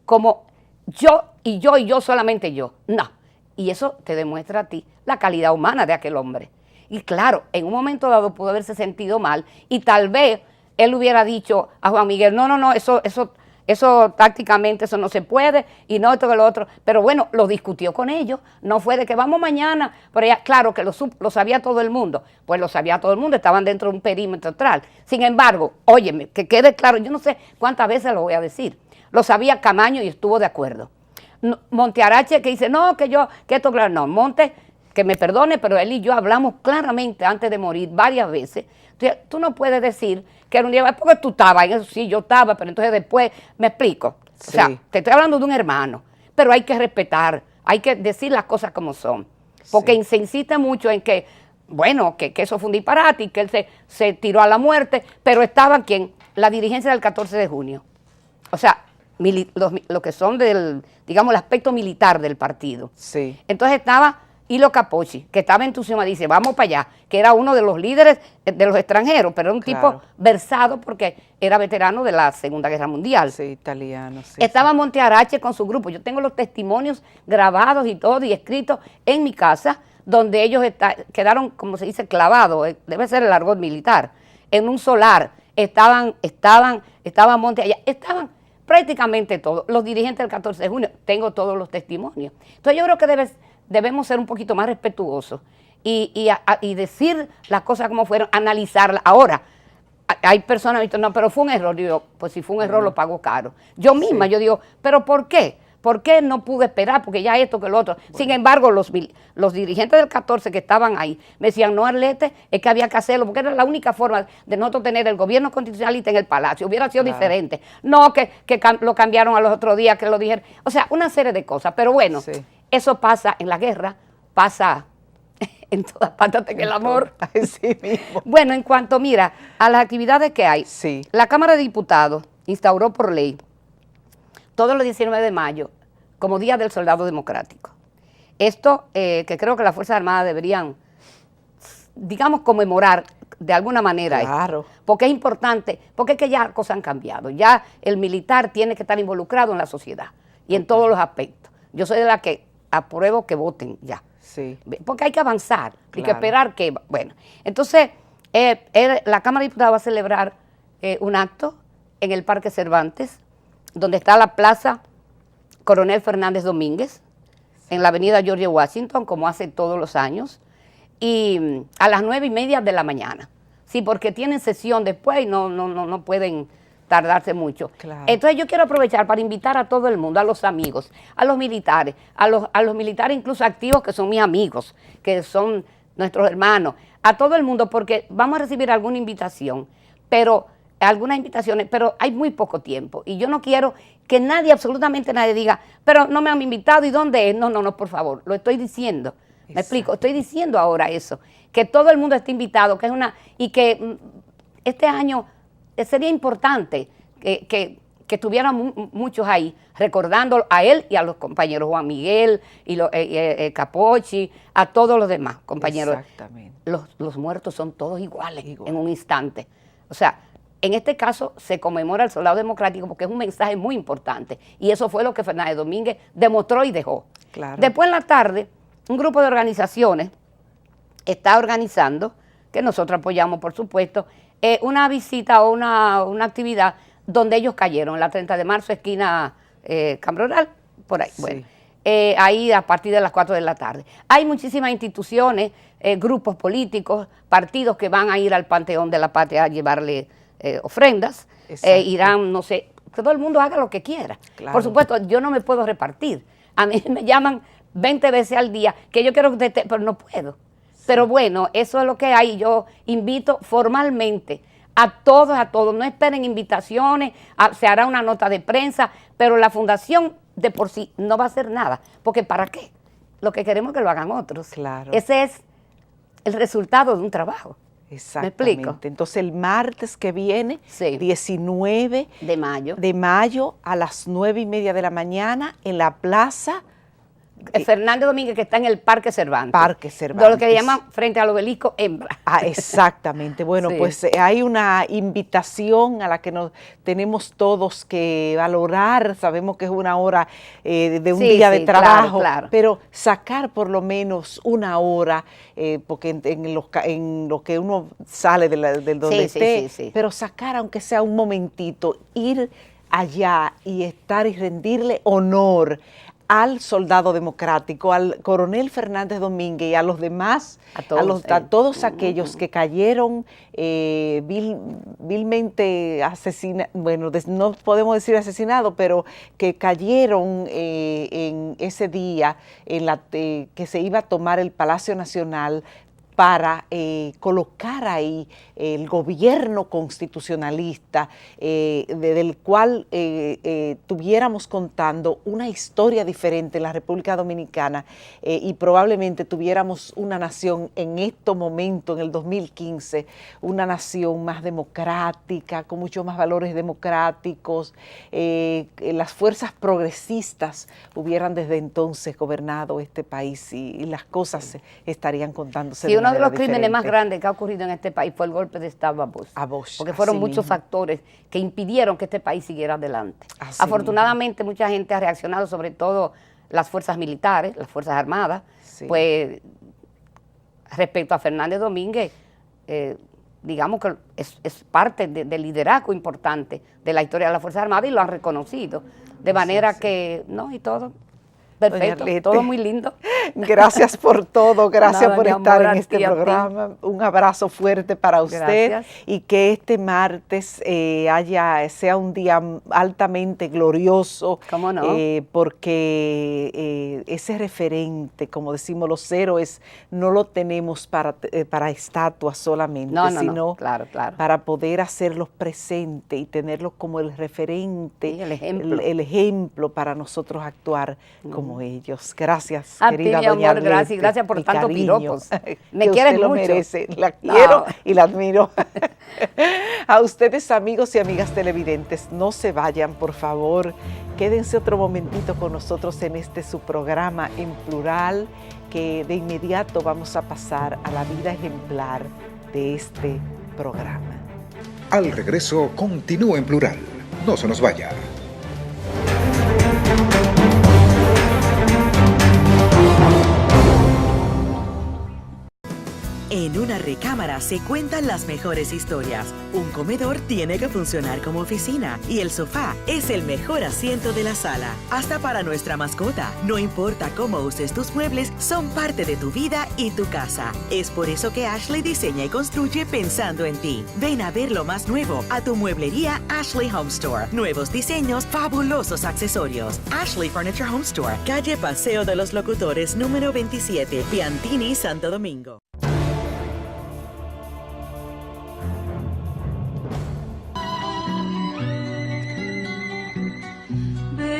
como yo, solamente yo. No. Y eso te demuestra a ti la calidad humana de aquel hombre. Y claro, en un momento dado pudo haberse sentido mal y tal vez él hubiera dicho a Juan Miguel, no, eso tácticamente eso no se puede y no esto que lo otro. Pero bueno, lo discutió con ellos, no fue de que vamos mañana, pero ya, claro que lo sabía todo el mundo, pues lo sabía todo el mundo, estaban dentro de un perímetro neutral. Sin embargo, óyeme, que quede claro, yo no sé cuántas veces lo voy a decir, lo sabía Camaño y estuvo de acuerdo. Montearache que dice, no, que esto claro, no, Monte, que me perdone, pero él y yo hablamos claramente antes de morir varias veces. Entonces, tú no puedes decir que era un día, porque tú estabas, en eso sí, yo estaba, pero entonces después, me explico. Sí. O sea, te estoy hablando de un hermano, pero hay que respetar, hay que decir las cosas como son. Porque se insiste mucho en que, bueno, que eso fue un disparate y que él se tiró a la muerte, pero estaba ¿quién? La dirigencia del 14 de junio. O sea, lo que son del, digamos, el aspecto militar del partido. Sí. Entonces estaba Hilo Capochi, que estaba entusiasmado, dice, vamos para allá, que era uno de los líderes de los extranjeros, pero era un tipo versado porque era veterano de la Segunda Guerra Mundial. Sí, italiano. Sí, estaba Montearache con su grupo. Yo tengo los testimonios grabados y todo y escritos en mi casa, donde ellos quedaron, como se dice, clavados, debe ser el argot militar, en un solar. Estaban Monte allá, estaban prácticamente todos, los dirigentes del 14 de junio, tengo todos los testimonios. Entonces yo creo que debemos ser un poquito más respetuosos y decir las cosas como fueron, analizarlas. Ahora, hay personas que dicen, no, pero fue un error. Yo digo, pues si fue un error lo pago caro. Yo misma, yo digo, pero ¿por qué? ¿Por qué no pude esperar? Porque ya esto que lo otro. Bueno. Sin embargo, los dirigentes del 14 que estaban ahí me decían, no, Arlete, es que había que hacerlo, porque era la única forma de nosotros tener el gobierno constitucionalista en el Palacio. Hubiera sido diferente. No que lo cambiaron a los otros días, que lo dijeron. O sea, una serie de cosas. Pero bueno, eso pasa en la guerra, pasa en todas partes en el amor. Así mismo. Bueno, en cuanto, mira, a las actividades que hay, la Cámara de Diputados instauró por ley todos los 19 de mayo como Día del Soldado Democrático. Esto que creo que las Fuerzas Armadas deberían, digamos, conmemorar de alguna manera. Claro. Esto, porque es importante, porque es que ya cosas han cambiado. Ya el militar tiene que estar involucrado en la sociedad y en todos los aspectos. Yo soy de la que apruebo que voten ya. Sí. Porque hay que avanzar, hay que esperar que... Bueno, entonces la Cámara de Diputados va a celebrar un acto en el Parque Cervantes, donde está la Plaza Coronel Fernández Domínguez, en la avenida George Washington, como hace todos los años, y a las 9:30 de la mañana. Sí, porque tienen sesión después y no pueden tardarse mucho. Claro. Entonces yo quiero aprovechar para invitar a todo el mundo, a los amigos, a los militares, a los militares incluso activos que son mis amigos, que son nuestros hermanos, a todo el mundo, porque vamos a recibir alguna invitación, algunas invitaciones, pero hay muy poco tiempo y yo no quiero que nadie, absolutamente nadie diga, pero no me han invitado y dónde es. No, por favor, lo estoy diciendo. Me explico, estoy diciendo ahora eso, que todo el mundo esté invitado, y que este año sería importante que estuvieran muchos ahí, recordando a él y a los compañeros Juan Miguel y Capochi, a todos los demás compañeros. Exactamente. Los muertos son todos iguales en un instante. O sea, en este caso se conmemora el soldado democrático porque es un mensaje muy importante. Y eso fue lo que Fernández Domínguez demostró y dejó. Claro. Después en la tarde, un grupo de organizaciones está organizando, que nosotros apoyamos por supuesto, una visita o una actividad donde ellos cayeron, la 30 de marzo, esquina Cambronal, por ahí. Sí. Bueno, ahí a partir de las 4 de la tarde. Hay muchísimas instituciones, grupos políticos, partidos que van a ir al Panteón de la Patria a llevarle ofrendas, irán, no sé, que todo el mundo haga lo que quiera. Claro. Por supuesto, yo no me puedo repartir. A mí me llaman 20 veces al día, que yo quiero que pero no puedo. Sí. Pero bueno, eso es lo que hay. Yo invito formalmente a todos, no esperen invitaciones, se hará una nota de prensa, pero la fundación de por sí no va a hacer nada, porque ¿para qué? Lo que queremos es que lo hagan otros. Claro. Ese es el resultado de un trabajo. Exactamente. ¿Me explico? Entonces el martes que viene, 19 de mayo a las 9:30 de la mañana en la plaza Fernández Domínguez, que está en el Parque Cervantes. Parque Cervantes. De lo que le llaman frente al obelisco Hembra. Exactamente. Bueno, pues hay una invitación a la que nos tenemos todos que valorar. Sabemos que es una hora de un día de trabajo, claro. Pero sacar por lo menos una hora, porque en lo que uno sale del donde esté, pero sacar aunque sea un momentito, ir allá y estar y rendirle honor al soldado democrático, al coronel Fernández Domínguez y a los demás, a todos aquellos que cayeron vilmente asesinados, bueno, no podemos decir asesinados, pero que cayeron en ese día en que se iba a tomar el Palacio Nacional para colocar ahí el gobierno constitucionalista, del cual tuviéramos contando una historia diferente en la República Dominicana y probablemente tuviéramos una nación en estos momentos, en el 2015, una nación más democrática, con muchos más valores democráticos, las fuerzas progresistas hubieran desde entonces gobernado este país y las cosas estarían contándose Sí, de uno de manera los crímenes más diferente. grandes que ha ocurrido en este país fue el golpe de Estado a Bush. A Bush, porque fueron así muchos mismo. factores que impidieron que este país siguiera adelante. Así Afortunadamente, mucha gente ha reaccionado, sobre todo las fuerzas militares, las fuerzas armadas, Sí. pues respecto a Fernández Domínguez, digamos que es parte del liderazgo importante de la historia de las Fuerzas Armadas y lo han reconocido. De manera que, no, y todo perfecto, Doña Arlete, todo muy lindo. Gracias por todo, gracias Nada, por mi estar amor, en a este ti, a ti. programa. Un abrazo fuerte para usted. Gracias. Y que este martes sea un día altamente glorioso. ¿Cómo no? Porque ese referente, como decimos los héroes, no lo tenemos para estatuas solamente, No, no, sino no, claro, claro. para poder hacerlos presentes y tenerlos como el referente, Sí, el ejemplo. el ejemplo para nosotros actuar como ellos. Gracias, A ti, querida mi doña amor, Arlete, gracias, gracias por mi tanto cariño, piropos. que Me usted quieres lo mucho. merece. La No. quiero y la admiro. A ustedes, amigos y amigas televidentes, no se vayan, por favor. Quédense otro momentito con nosotros en su programa en plural, que de inmediato vamos a pasar a la vida ejemplar de este programa. Al regreso, continúa en plural. No se nos vaya. En una recámara se cuentan las mejores historias. Un comedor tiene que funcionar como oficina y el sofá es el mejor asiento de la sala. Hasta para nuestra mascota. No importa cómo uses tus muebles, son parte de tu vida y tu casa. Es por eso que Ashley diseña y construye pensando en ti. Ven a ver lo más nuevo a tu mueblería Ashley Home Store. Nuevos diseños, fabulosos accesorios. Ashley Furniture Home Store, calle Paseo de los Locutores, número 27, Piantini, Santo Domingo.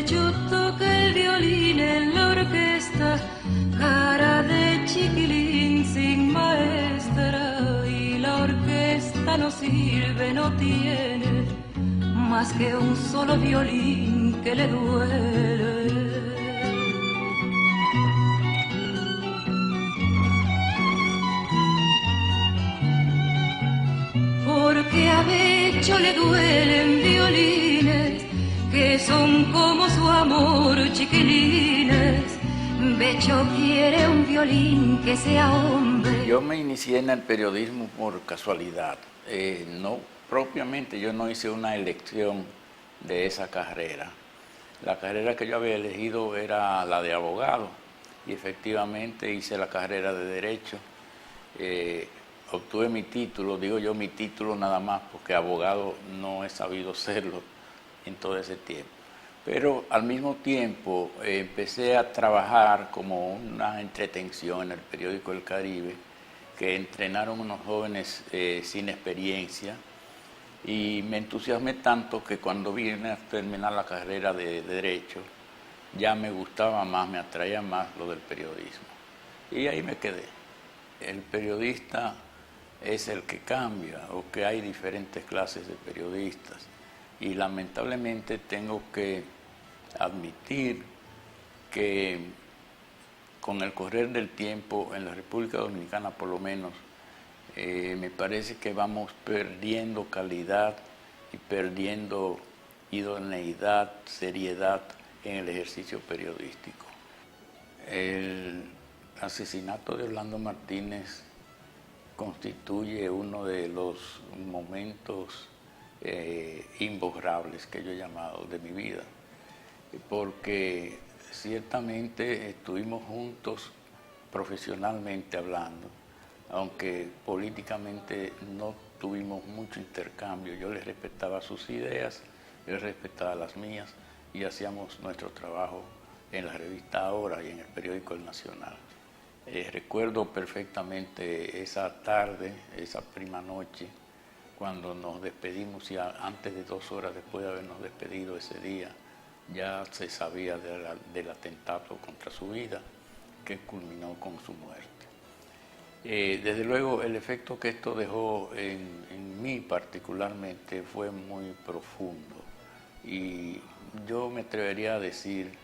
Yo toqué el violín en la orquesta, cara de chiquilín sin maestra, y la orquesta no sirve, no tiene más que un solo violín que le duele. Porque a Becho le duelen violines que son como su amor, chiquilines. Becho quiere un violín que sea hombre. Yo me inicié en el periodismo por casualidad. No propiamente, yo no hice una elección de esa carrera. La carrera que yo había elegido era la de abogado y efectivamente hice la carrera de Derecho. Obtuve mi título, digo yo mi título nada más porque abogado no he sabido serlo en todo ese tiempo. Pero al mismo tiempo empecé a trabajar como una entretención en el periódico El Caribe, que entrenaron unos jóvenes sin experiencia, y me entusiasmé tanto que cuando vine a terminar la carrera de Derecho, ya me gustaba más, me atraía más lo del periodismo. Y ahí me quedé. El periodista es el que cambia, o que hay diferentes clases de periodistas. Y lamentablemente tengo que admitir que con el correr del tiempo en la República Dominicana por lo menos, me parece que vamos perdiendo calidad y perdiendo idoneidad, seriedad en el ejercicio periodístico. El asesinato de Orlando Martínez constituye uno de los momentos imborrables que yo he llamado de mi vida, porque ciertamente estuvimos juntos profesionalmente hablando, aunque políticamente no tuvimos mucho intercambio. Yo le respetaba sus ideas, él respetaba las mías y hacíamos nuestro trabajo en la revista Ahora y en el periódico El Nacional. Recuerdo perfectamente esa tarde, esa prima noche, cuando nos despedimos, y antes de 2 horas después de habernos despedido ese día, ya se sabía del atentado contra su vida, que culminó con su muerte. Desde luego, el efecto que esto dejó en mí particularmente fue muy profundo, y yo me atrevería a decir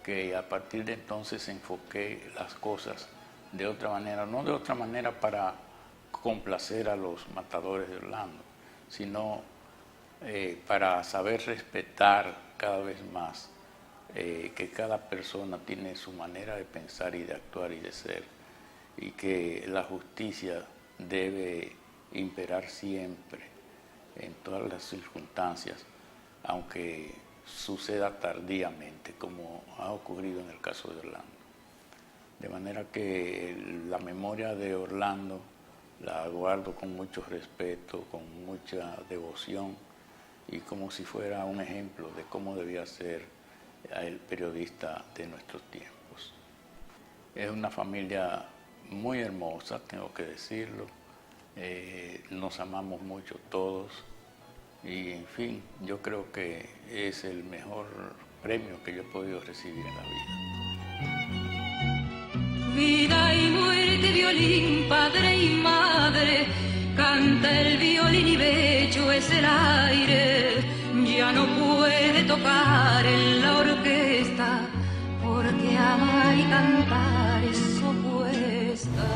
que a partir de entonces enfoqué las cosas de otra manera, no de otra manera para complacer a los matadores de Orlando, sino para saber respetar cada vez más que cada persona tiene su manera de pensar y de actuar y de ser, y que la justicia debe imperar siempre en todas las circunstancias, aunque suceda tardíamente, como ha ocurrido en el caso de Orlando. De manera que la memoria de Orlando la guardo con mucho respeto, con mucha devoción, y como si fuera un ejemplo de cómo debía ser el periodista de nuestros tiempos. Es una familia muy hermosa, tengo que decirlo. Nos amamos mucho todos, y en fin, yo creo que es el mejor premio que yo he podido recibir en la vida. Vida y muerte, violín, padre y madre, canta el violín y bello es el aire. Ya no puede tocar en la orquesta, porque amar y cantar es opuesta.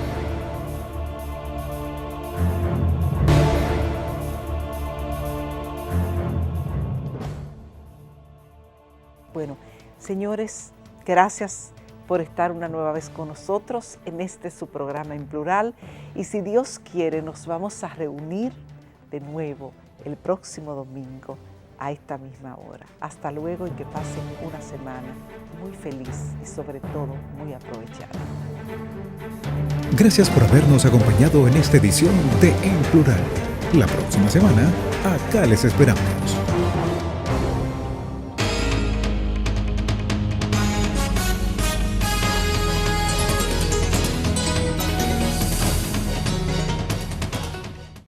Bueno, señores, gracias por estar una nueva vez con nosotros en este su programa En Plural, y si Dios quiere nos vamos a reunir de nuevo el próximo domingo a esta misma hora. Hasta luego, y que pasen una semana muy feliz y sobre todo muy aprovechada. Gracias por habernos acompañado en esta edición de En Plural. La próxima semana, acá les esperamos.